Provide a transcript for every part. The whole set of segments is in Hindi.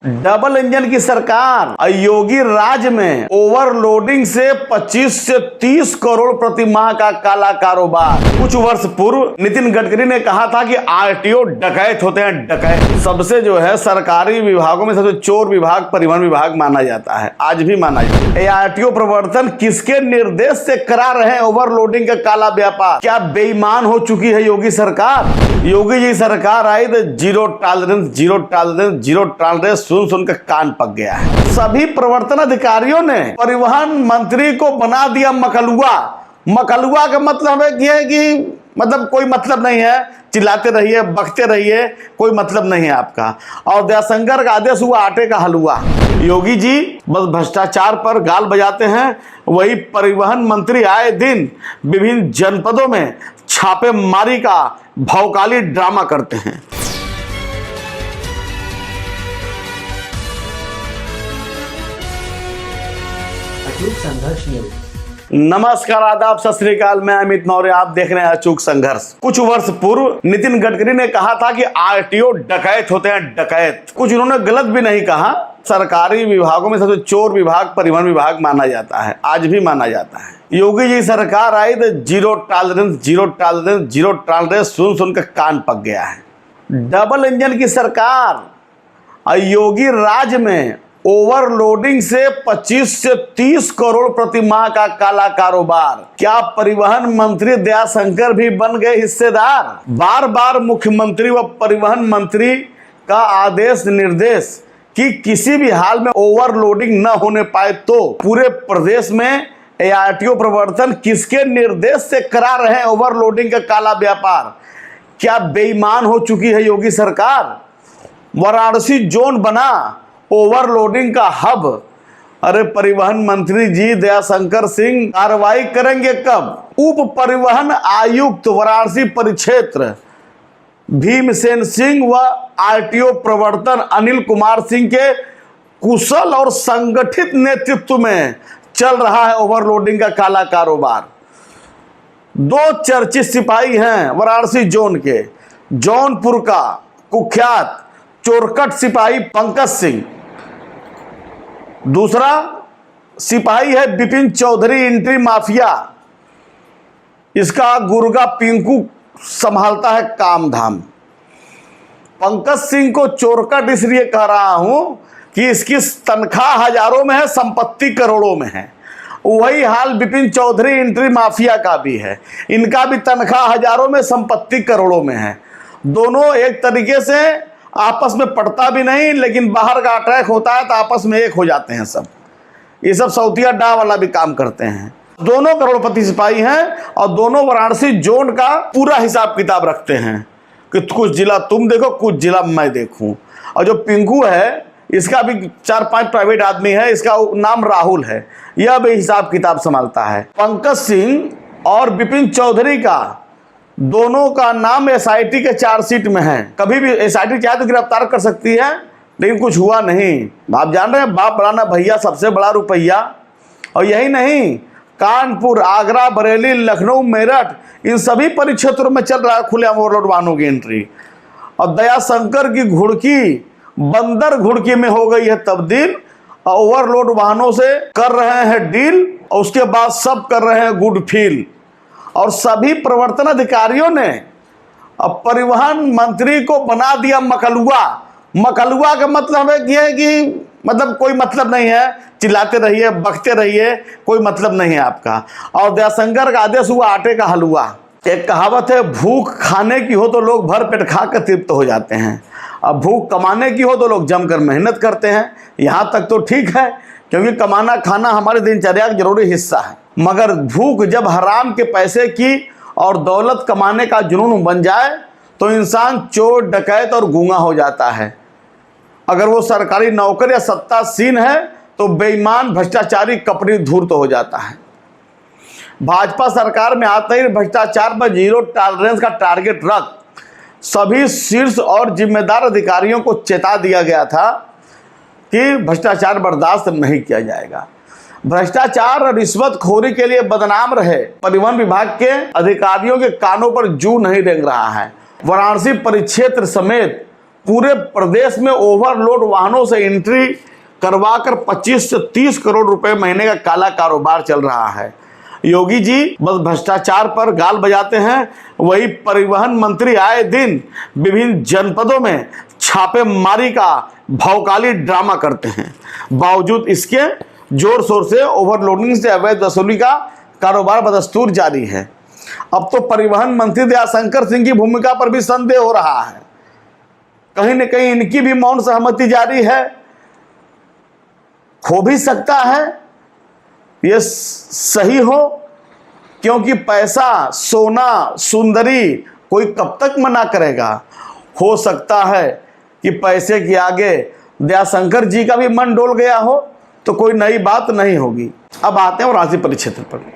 डबल इंजन की सरकार योगी राज में ओवरलोडिंग से 25 से 30 करोड़ प्रति माह का काला कारोबार। कुछ वर्ष पूर्व नितिन गडकरी ने कहा था कि आरटीओ डकैत होते हैं, डकैत। सबसे जो है सरकारी विभागों में सबसे चोर विभाग परिवहन विभाग माना जाता है, आज भी माना जाता है। आरटीओ प्रवर्तन किसके निर्देश से करा रहे हैं ओवरलोडिंग का काला व्यापार? क्या बेईमान हो चुकी है योगी सरकार? योगी जी सरकार आई तो zero tolerance, zero tolerance, zero tolerance सुन कर कान पक गया है। सभी प्रवर्तन अधिकारियों ने परिवहन मंत्री को बना दिया मकलुआ। मकलुआ का मतलब है कि मतलब कोई मतलब नहीं है, चिल्लाते रहिए, बकते रहिए, कोई मतलब नहीं है आपका। और दयाशंकर का आदेश हुआ आटे का हलवा। योगी जी बस भ्रष्टाचार पर गाल बजाते हैं, वही परिवहन मंत्री आए दिन विभिन्न जनपदों में छापेमारी का भौकाली ड्रामा करते हैं। अचूक संघर्ष न्यूज। नमस्कार, आदाब, सत श्री अकाल। मैं अमित मौर्य, आप देख रहे हैं अचूक संघर्ष। कुछ वर्ष पूर्व नितिन गडकरी ने कहा था कि आरटीओ डकैत होते हैं, डकैत। कुछ उन्होंने गलत भी नहीं कहा। सरकारी विभागों में सबसे चोर विभाग परिवहन विभाग माना जाता है, आज भी माना जाता है। योगी जी सरकार आई तो zero tolerance, zero tolerance, zero tolerance सुन कर कान पक गया है। डबल इंजन की सरकार योगी राज में ओवरलोडिंग से 25 से 30 करोड़ प्रति माह का काला कारोबार। क्या परिवहन मंत्री दयाशंकर भी बन गए हिस्सेदार? बार बार मुख्यमंत्री व परिवहन मंत्री का आदेश निर्देश कि किसी भी हाल में ओवरलोडिंग न होने पाए तो पूरे प्रदेश में आरटीओ प्रवर्तन किसके निर्देश से करा रहे हैं ओवरलोडिंग का काला व्यापार? क्या बेईमान हो चुकी है योगी सरकार? वाराणसी जोन बना ओवरलोडिंग का हब। अरे परिवहन मंत्री जी दयाशंकर सिंह कार्रवाई करेंगे कब? उप परिवहन आयुक्त वाराणसी परिक्षेत्र भीमसेन सिंह व आरटीओ प्रवर्तन अनिल कुमार सिंह के कुशल और संगठित नेतृत्व में चल रहा है ओवरलोडिंग का काला कारोबार। दो चर्चित सिपाही हैं वाराणसी जोन के। जौनपुर का कुख्यात चोरकट सिपाही पंकज सिंह, दूसरा सिपाही है विपिन चौधरी एंट्री माफिया। इसका गुर्गा पिंकू संभालता है काम धाम। पंकज सिंह को चोरकट इसलिए कह रहा हूं कि इसकी तनख्वाह हजारों में है, संपत्ति करोड़ों में है। वही हाल विपिन चौधरी एंट्री माफिया का भी है। इनका भी तनख्वाह हजारों में, संपत्ति करोड़ों में है। दोनों एक तरीके से आपस में पड़ता भी नहीं, लेकिन बाहर का अटैक होता है तो आपस में एक हो जाते हैं सब। ये सब सौतिया डा वाला भी काम करते हैं। दोनों करोड़पति सिपाही हैं और दोनों वाराणसी जोन का पूरा हिसाब किताब रखते हैं कि कुछ जिला तुम देखो, कुछ जिला मैं देखूं। और जो पिंकू है इसका भी 4-5 प्राइवेट आदमी है, इसका नाम राहुल है, यह भी हिसाब किताब संभालता है। पंकज सिंह और विपिन चौधरी का दोनों का नाम एसआईटी के चार्जशीट में है। कभी भी एसआईटी चाहे तो गिरफ्तार कर सकती है, लेकिन कुछ हुआ नहीं। आप जान रहे हैं, बाप बड़ा ना भैया, सबसे बड़ा रुपया। और यही नहीं, कानपुर, आगरा, बरेली, लखनऊ, मेरठ, इन सभी परिक्षेत्रों में चल रहा है खुलेआम ओवरलोड वाहनों की एंट्री। और दयाशंकर की घुड़की बंदर घुड़की में हो गई है तब्दील। ओवरलोड वाहनों से कर रहे हैं डील और उसके बाद सब कर रहे हैं गुड फील। और सभी प्रवर्तन अधिकारियों ने अब परिवहन मंत्री को बना दिया मकलुआ। मकलुआ का मतलब है कि मतलब कोई मतलब नहीं है, चिल्लाते रहिए, बकते रहिए, कोई मतलब नहीं है आपका। और दयाशंकर का आदेश हुआ आटे का हलवा। एक कहावत है, भूख खाने की हो तो लोग भर पेट खाकर तृप्त हो जाते हैं, अब भूख कमाने की हो तो लोग जमकर मेहनत करते हैं। यहाँ तक तो ठीक है, क्योंकि कमाना खाना हमारे दिनचर्या का जरूरी हिस्सा है। मगर भूख जब हराम के पैसे की और दौलत कमाने का जुनून बन जाए तो इंसान चोर, डकैत और गूंगा हो जाता है। अगर वो सरकारी नौकर या सत्तासीन है तो बेईमान, भ्रष्टाचारी, कपटी, धूर्त हो जाता है। भाजपा सरकार में आते ही भ्रष्टाचार पर जीरो टॉलरेंस का टारगेट रख सभी शीर्ष और जिम्मेदार अधिकारियों को चेता दिया गया था कि भ्रष्टाचार बर्दाश्त नहीं किया जाएगा। भ्रष्टाचार और रिश्वतखोरी के लिए बदनाम रहे परिवहन विभाग के अधिकारियों के कानों पर जू नहीं रेंग रहा है। वाराणसी परिक्षेत्र समेत पूरे प्रदेश में ओवरलोड वाहनों से एंट्री करवाकर 25 से 30 करोड़ रुपए महीने का काला कारोबार चल रहा है। योगी जी बस भ्रष्टाचार पर गाल बजाते हैं, वही परिवहन मंत्री आए दिन विभिन्न जनपदों में छापेमारी का भौकाली ड्रामा करते हैं। बावजूद इसके जोर शोर से ओवरलोडिंग से अवैध वसूली का कारोबार बदस्तूर जारी है। अब तो परिवहन मंत्री दयाशंकर सिंह की भूमिका पर भी संदेह हो रहा है। कहीं न कहीं इनकी भी मौन सहमति जारी है। हो भी सकता है ये सही हो, क्योंकि पैसा, सोना, सुंदरी कोई कब तक मना करेगा। हो सकता है कि पैसे के आगे दयाशंकर जी का भी मन डोल गया हो, तो कोई नई बात नहीं होगी। अब आते हैं वाराणसी परिक्षेत्र पर।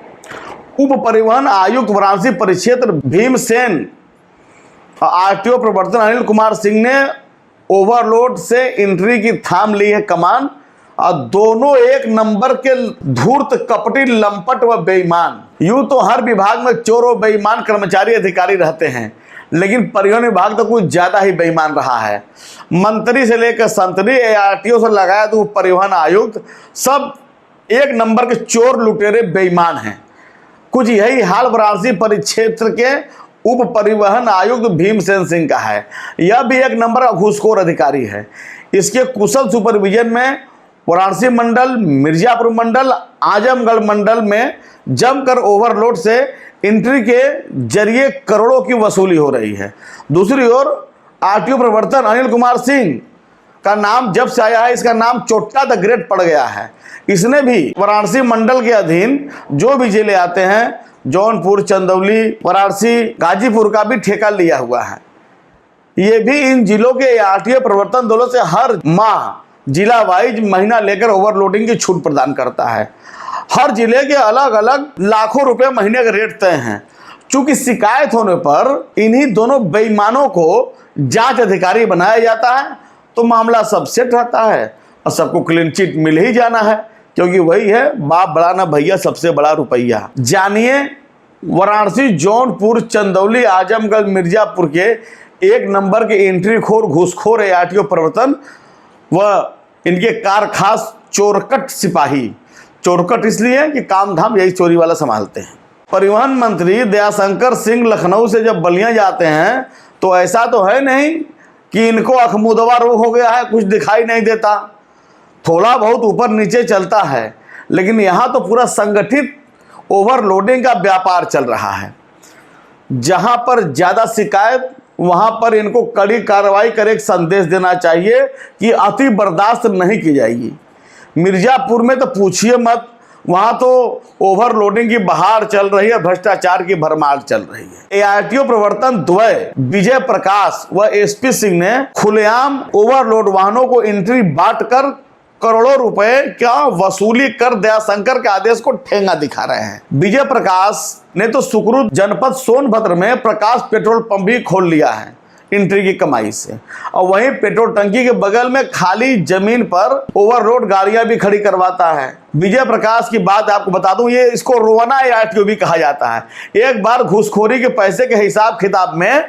उप परिवहन आयुक्त वाराणसी परिक्षेत्र भीमसेन आरटीओ प्रवर्तन अनिल कुमार सिंह ने ओवरलोड से एंट्री की थाम ली है कमान, और दोनों एक नंबर के धूर्त, कपटी, लंपट व बेईमान। यूं तो हर विभाग में चोर और बेईमान कर्मचारी अधिकारी रहते हैं, लेकिन परिवहन विभाग तो कुछ ज्यादा ही बेईमान रहा है। मंत्री से लेकर संतरी, आरटीओ से लगाया तो परिवहन आयुक्त, सब एक नंबर के चोर, लुटेरे, बेईमान हैं। कुछ यही हाल वाराणसी परिक्षेत्र के उप परिवहन आयुक्त भीमसेन सिंह का है। यह भी एक नंबर का घूसखोर अधिकारी है। इसके कुशल सुपरविजन में वाराणसी मंडल, मिर्जापुर मंडल, आजमगढ़ मंडल में जमकर ओवरलोड से एंट्री के जरिए करोड़ों की वसूली हो रही है। दूसरी ओर आरटीओ प्रवर्तन अनिल कुमार सिंह का नाम जब से आया है, इसका नाम चोट्टा द ग्रेट पड़ गया है। इसने भी वाराणसी मंडल के अधीन जो भी जिले आते हैं, जौनपुर, चंदौली, वाराणसी, गाजीपुर का भी ठेका लिया हुआ है। ये भी इन जिलों के आरटीओ प्रवर्तन दलों से हर माह जिला वाइज महीना लेकर ओवरलोडिंग की छूट प्रदान करता है। हर जिले के अलग अलग लाखों रुपए महीने का रेट तय हैं। चूंकि शिकायत होने पर इन्हीं दोनों बेईमानों को जांच अधिकारी बनाया जाता है, तो मामला सब सेट रहता है और सबको क्लीन चिट मिल ही जाना है, क्योंकि वही है बाप बड़ा ना भैया, सबसे बड़ा रुपया। जानिए वाराणसी, जौनपुर, चंदौली, आजमगढ़, मिर्जापुर के एक नंबर के एंट्री खोर, घूसखोर आरटीओ प्रवर्तन व इनके कार खास चोरकट सिपाही। चोरकट इसलिए कि काम धाम यही चोरी वाला संभालते हैं। परिवहन मंत्री दयाशंकर सिंह लखनऊ से जब बलिया जाते हैं तो ऐसा तो है नहीं कि इनको अखमुदवा रोग हो गया है, कुछ दिखाई नहीं देता। थोड़ा बहुत ऊपर नीचे चलता है, लेकिन यहाँ तो पूरा संगठित ओवरलोडिंग का व्यापार चल रहा है। जहाँ पर ज़्यादा शिकायत, वहां पर इनको कड़ी कार्रवाई कर एक संदेश देना चाहिए कि अति बर्दाश्त नहीं की जाएगी। मिर्जापुर में तो पूछिए मत, वहां तो ओवरलोडिंग की बहार चल रही है, भ्रष्टाचार की भरमार चल रही है। आरटीओ प्रवर्तन द्वय विजय प्रकाश व एसपी सिंह ने खुलेआम ओवरलोड वाहनों को एंट्री बांटकर करोड़ों रुपए क्या वसूली कर दयाशंकर के आदेश को ठेंगा दिखा रहे हैं। विजय प्रकाश ने तो सुकृत जनपद सोनभद्र में प्रकाश पेट्रोल पंप भी खोल लिया है एंट्री की कमाई से, और वहीं पेट्रोल टंकी के बगल में खाली जमीन पर ओवरलोड गाड़ियां भी खड़ी करवाता है। विजय प्रकाश की बात आपको बता दूं, ये इसको रोवाना आरटीओ भी कहा जाता है। एक बार घूसखोरी के पैसे के हिसाब किताब में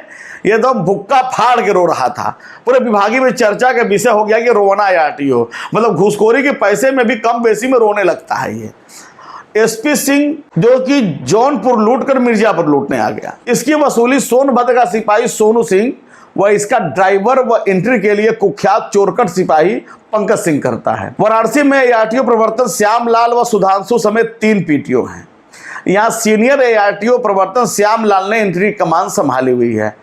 ये तो भुक्का फाड़ के रो रहा था। पूरे विभागीय में चर्चा का विषय हो गया कि रोवाना आरटीओ, मतलब घूसखोरी के पैसे में भी कम बेसी में रोने लगता है ये। एसपी सिंह जो कि जौनपुर लूट कर मिर्जापुर लूटने आ गया। इसकी वसूली सोनभद्र का सिपाही सोनू सिंह व इसका ड्राइवर व एंट्री के लिए कुख्यात चोरकट सिपाही पंकज सिंह करता है। वाराणसी में आरटीओ प्रवर्तन श्यामलाल व सुधांशु समेत 3 पीटीओ हैं। यहाँ सीनियर आरटीओ प्रवर्तन श्यामलाल ने एंट्री कमान संभाली हुई है।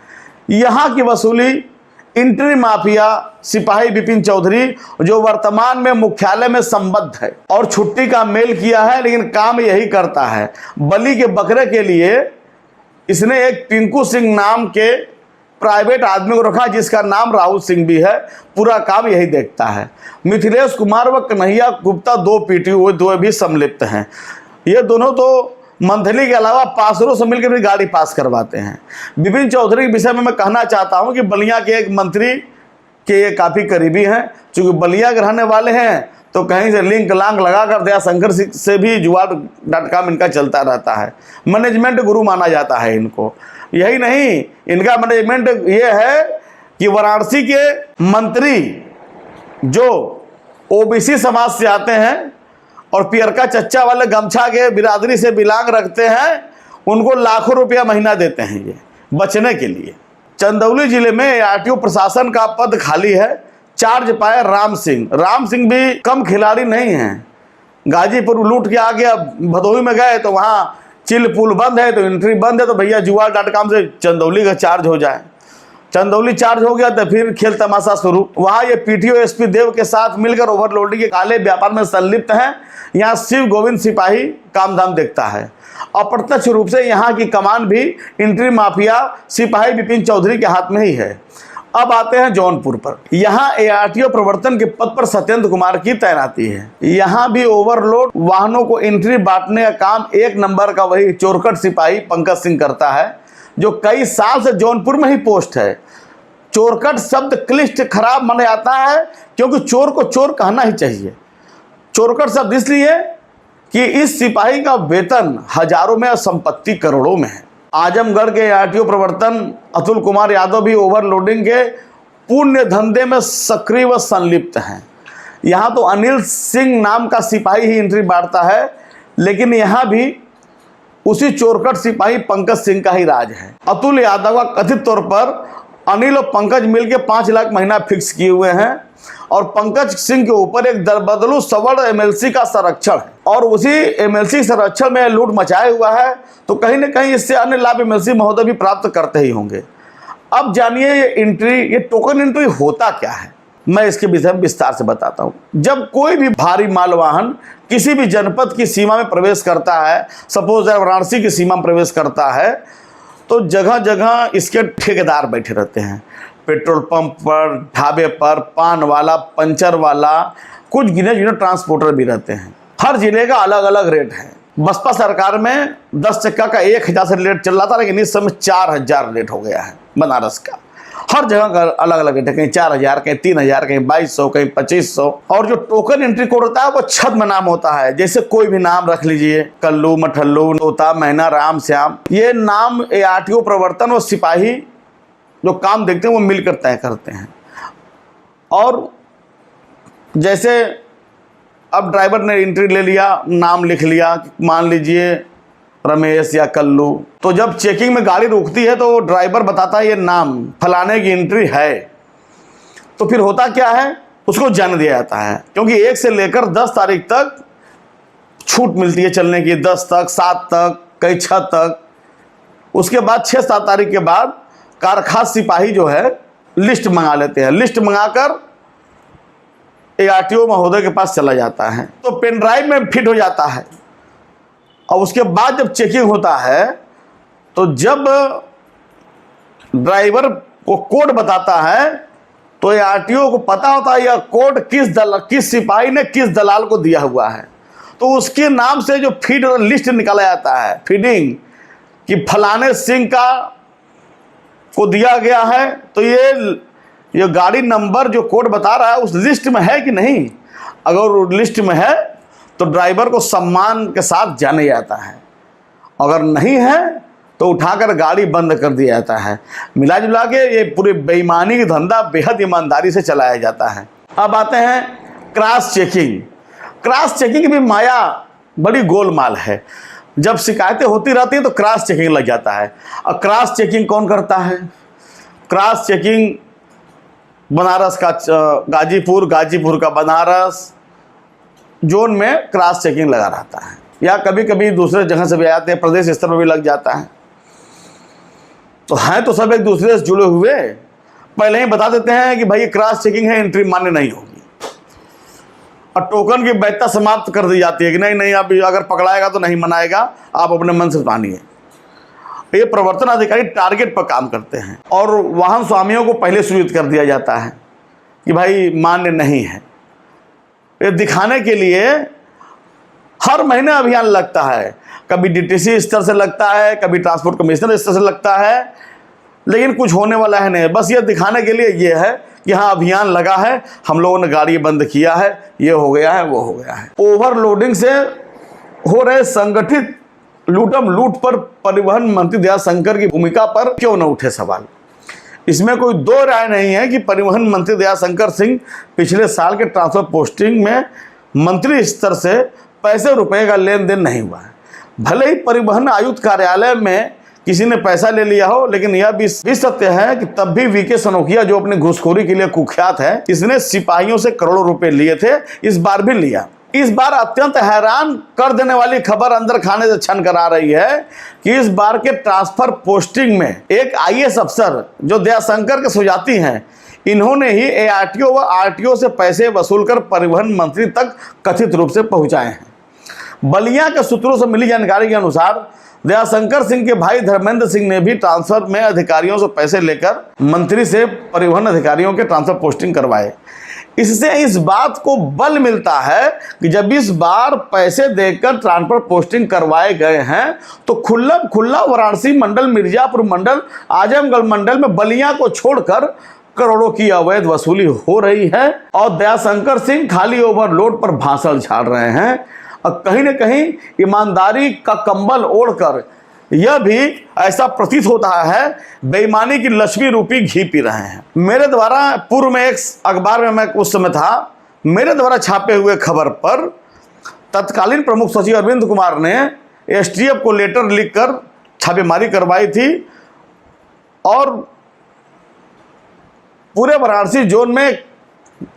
यहाँ की वसूली एंट्री माफिया सिपाही विपिन चौधरी, जो वर्तमान में मुख्यालय में संबद्ध है और छुट्टी का मेल किया है, लेकिन काम यही करता है। बलि के बकरे के लिए इसने एक पिंकू सिंह नाम के प्राइवेट आदमी को रखा, जिसका नाम राहुल सिंह भी है। पूरा काम यही देखता है। मिथिलेश कुमार व कन्हैया गुप्ता 2 पीटीओ, 2 भी सम्मिलित हैं। ये दोनों तो मंथली के अलावा पासरों से मिलकर भी गाड़ी पास करवाते हैं। विपिन चौधरी के विषय में मैं कहना चाहता हूं कि बलिया के एक मंत्री के ये काफ़ी करीबी हैं। चूँकि बलिया के रहने वाले हैं तो कहीं से लिंक लांक लगाकर दयाशंकर से भी जुगाड़.com इनका चलता रहता है। मैनेजमेंट गुरु माना जाता है इनको। यही नहीं, इनका मैनेजमेंट ये है कि वाराणसी के मंत्री जो ओबीसी समाज से आते हैं और पियरका चच्चा वाले गमछा के बिरादरी से बिलांग रखते हैं, उनको लाखों रुपया महीना देते हैं ये बचने के लिए। चंदौली जिले में आरटीओ प्रशासन का पद खाली है, चार्ज पाए राम सिंह। राम सिंह भी कम खिलाड़ी नहीं हैं। गाजीपुर लूट के आ गया, भदोही में गए तो वहाँ चिल पुल बंद है तो एंट्री बंद है, तो भैया जुआ.com से चंदौली का चार्ज हो जाए। चंदौली चार्ज हो गया तो फिर खेल तमाशा शुरू। वहाँ ये पीटीओ एसपी देव के साथ मिलकर ओवरलोडिंग के काले व्यापार में संलिप्त हैं। यहाँ शिव गोविंद सिपाही कामधाम देखता है। अप्रत्यक्ष रूप से यहाँ की कमान भी एंट्री माफिया सिपाही विपिन चौधरी के हाथ में ही है। अब आते हैं जौनपुर पर। यहाँ एआरटीओ प्रवर्तन के पद पर सत्येंद्र कुमार की तैनाती है। यहाँ भी ओवरलोड वाहनों को एंट्री बांटने का काम एक नंबर का वही चोरकट सिपाही पंकज सिंह करता है, जो कई साल से जौनपुर में ही पोस्ट है। चोरकट शब्द क्लिष्ट खराब माना जाता है क्योंकि चोर को चोर कहना ही चाहिए। चोरकट शब्द इसलिए कि इस सिपाही का वेतन हजारों में और संपत्ति करोड़ों में है। आजमगढ़ के आरटीओ प्रवर्तन अतुल कुमार यादव भी ओवरलोडिंग के पुण्य धंधे में सक्रिय व संलिप्त हैं। यहाँ तो अनिल सिंह नाम का सिपाही ही एंट्री बांटता है, लेकिन यहाँ भी उसी चोरकट सिपाही पंकज सिंह का ही राज है। अतुल यादव का कथित तौर पर अनिल और पंकज मिलकर 5 लाख महीना फिक्स किए हुए हैं और पंकज सिंह के ऊपर एक दरबदलू सवर्ण एमएलसी का संरक्षण है और उसी एमएलसी संरक्षण में लूट मचाए हुआ है, तो कहीं न कहीं इससे अन्य लाभ एमएलसी महोदय भी प्राप्त करते ही होंगे। अब जानिए ये टोकन एंट्री होता क्या है, मैं इसके विषय में विस्तार से बताता हूँ। जब कोई भी भारी माल वाहन किसी भी जनपद की सीमा में प्रवेश करता है, सपोज वाराणसी की सीमा में प्रवेश करता है, तो जगह जगह इसके ठेकेदार बैठे रहते हैं। पेट्रोल पंप पर, ढाबे पर, पान वाला, पंचर वाला, कुछ गिने चुने ट्रांसपोर्टर भी रहते हैं। हर जिले का अलग अलग रेट है। बसपा सरकार में 10 चक्का का 1000 से रेट चल रहा था, लेकिन इस समय 4000 रेट हो गया है बनारस का। हर जगह का अलग अलग रेट है, कहीं 4000, कहीं 3000, कहीं 2200, कहीं 2500। और जो टोकन एंट्री कोड होता है वो छद्म नाम होता है, जैसे कोई भी नाम रख लीजिए, कल्लू, मठल्लू, तोता, मैना, राम, श्याम। ये नाम आरटीओ प्रवर्तन और सिपाही जो काम देखते हैं वो मिलकर तय करते हैं। और जैसे अब ड्राइवर ने एंट्री ले लिया, नाम लिख लिया, मान लीजिए रमेश या कल्लू, तो जब चेकिंग में गाड़ी रुकती है तो ड्राइवर बताता है ये नाम फलाने की एंट्री है, तो फिर होता क्या है, उसको जान दिया जाता है। क्योंकि 1 से लेकर 10 तारीख तक छूट मिलती है चलने की, 10 तक, 7 तक, कई 6 तक। उसके बाद 6-7 तारीख के बाद कारखास सिपाही जो है लिस्ट मंगा लेते हैं। लिस्ट मंगाकर आरटीओ महोदय के पास चला जाता है, तो पेन ड्राइव में फिट हो जाता है। और उसके बाद जब चेकिंग होता है तो जब ड्राइवर को कोड बताता है तो ये आरटीओ को पता होता है यह कोड किस सिपाही ने किस दलाल को दिया हुआ है, तो उसके नाम से जो फीड लिस्ट निकाला जाता है, फीडिंग, कि फलाने सिंह का को दिया गया है, तो ये गाड़ी नंबर जो कोड बता रहा है उस लिस्ट में है कि नहीं। अगर लिस्ट में है तो ड्राइवर को सम्मान के साथ जाने जाता है, अगर नहीं है तो उठाकर गाड़ी बंद कर दिया जाता है। मिला जुला के ये पूरे बेईमानी की धंधा बेहद ईमानदारी से चलाया जाता है। अब आते हैं क्रॉस चेकिंग। क्रॉस चेकिंग की भी माया बड़ी गोलमाल है। जब शिकायतें होती रहती हैं तो क्रॉस चेकिंग लग जाता है। और क्रॉस चेकिंग कौन करता है? क्रॉस चेकिंग बनारस का गाजीपुर का बनारस जोन में क्रॉस चेकिंग लगा रहता है, या कभी कभी दूसरे जगह से भी आते हैं, प्रदेश स्तर पर भी लग जाता है। तो हैं तो सब एक दूसरे से जुड़े हुए, पहले ही बता देते हैं कि भाई क्रॉस चेकिंग है, एंट्री मान्य नहीं होगी, और टोकन की वैधता समाप्त कर दी जाती है कि नहीं अब अगर पकड़ाएगा तो नहीं मनाएगा, आप अपने मन से मानिए। ये प्रवर्तन अधिकारी टारगेट पर काम करते हैं और वाहन स्वामियों को पहले सूचित कर दिया जाता है कि भाई मान्य नहीं है। ये दिखाने के लिए हर महीने अभियान लगता है, कभी डीटीसी स्तर से लगता है, कभी ट्रांसपोर्ट कमिश्नर स्तर से लगता है, लेकिन कुछ होने वाला है नहीं। बस ये दिखाने के लिए ये है कि हाँ अभियान लगा है, हम लोगों ने गाड़ी बंद किया है, ये हो गया है, वो हो गया है। ओवरलोडिंग से हो रहे संगठित लूट पर परिवहन मंत्री दया शंकर की भूमिका पर क्यों न उठे सवाल। इसमें कोई दो राय नहीं है कि परिवहन मंत्री दयाशंकर सिंह पिछले साल के ट्रांसफर पोस्टिंग में मंत्री स्तर से पैसे रुपए का लेन देन नहीं हुआ है। भले ही परिवहन आयुक्त कार्यालय में किसी ने पैसा ले लिया हो, लेकिन यह भी सत्य है कि तब भी वीके सनोखिया, जो अपनी घूसखोरी के लिए कुख्यात है, इसने सिपाहियों से करोड़ों रुपए लिए थे, इस बार भी लिया। इस बार अत्यंत हैरान कर देने वाली खबर अंदर खाने से छन कर आ रही है कि इस बार के ट्रांसफर पोस्टिंग में एक आईएएस अफसर जो दयाशंकर के सुजाती हैं, इन्होंने ही एआरटीओ व आरटीओ से पैसे वसूलकर परिवहन मंत्री तक कथित रूप से पहुंचाए हैं। बलिया के सूत्रों से मिली जानकारी के अनुसार दयाशंकर सिंह के भाई धर्मेंद्र सिंह ने भी ट्रांसफर में अधिकारियों से पैसे लेकर मंत्री से परिवहन अधिकारियों के ट्रांसफर पोस्टिंग करवाए। इससे इस बात को बल मिलता है कि जब इस बार पैसे देकर ट्रांसफर पोस्टिंग करवाए गए हैं तो खुला वाराणसी मंडल, मिर्जापुर मंडल, आजमगढ़ मंडल में बलिया को छोड़कर करोड़ों की अवैध वसूली हो रही है और दयाशंकर सिंह खाली ओवरलोड पर भाषण झाड़ रहे हैं और कहीं न कहीं ईमानदारी का कंबल ओढ़कर यह भी ऐसा प्रतीत होता है बेईमानी की लक्ष्मी रूपी घी पी रहे हैं। मेरे द्वारा पूर्व में एक अखबार में मैं उस समय था, मेरे द्वारा छापे हुए खबर पर तत्कालीन प्रमुख सचिव अरविंद कुमार ने एसटीएफ को लेटर लिखकर छापेमारी करवाई थी और पूरे वाराणसी जोन में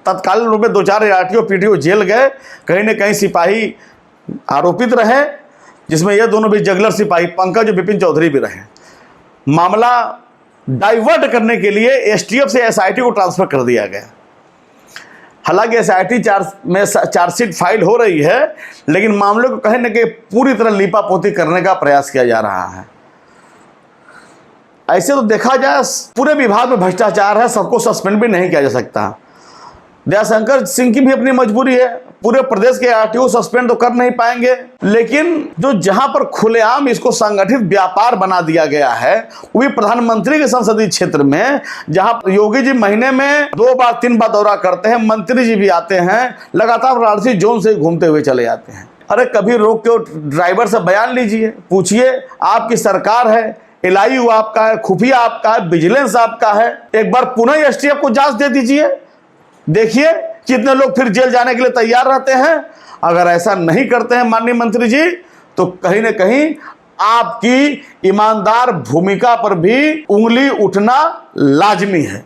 तत्कालीन रूप में 2-4 आरटीओ पीटीओ जेल गए, कहीं न कहीं सिपाही आरोपित रहे, जिसमें यह दोनों भी जगलर सिपाही पंकज और विपिन चौधरी भी रहे। मामला डाइवर्ट करने के लिए एसटीएफ से एसआईटी को ट्रांसफर कर दिया गया। हालांकि एसआईटी में चार्जशीट फाइल हो रही है, लेकिन मामले को कहीं न कहीं पूरी तरह लीपापोती करने का प्रयास किया जा रहा है। ऐसे तो देखा जाए पूरे विभाग में भ्रष्टाचार है, सबको सस्पेंड भी नहीं किया जा सकता। दयाशंकर सिंह की भी अपनी मजबूरी है, पूरे प्रदेश के आरटीओ सस्पेंड तो कर नहीं पाएंगे, लेकिन जो जहां पर खुलेआम इसको संगठित व्यापार बना दिया गया है वो भी प्रधानमंत्री के संसदीय क्षेत्र में, जहां योगी जी महीने में 2 बार 3 बार दौरा करते हैं, मंत्री जी भी आते हैं, लगातार वाराणसी जोन से घूमते हुए चले जाते हैं। अरे कभी रोक के ड्राइवर से बयान लीजिए, पूछिए आपकी सरकार है, एलआईयू आपका है, खुफिया आपका है, विजिलेंस आपका है, एक बार पुनः एसटीएफ को जांच दे दीजिए, देखिए कितने लोग फिर जेल जाने के लिए तैयार रहते हैं। अगर ऐसा नहीं करते हैं माननीय मंत्री जी, तो कहीं न कहीं आपकी ईमानदार भूमिका पर भी उंगली उठना लाजमी है।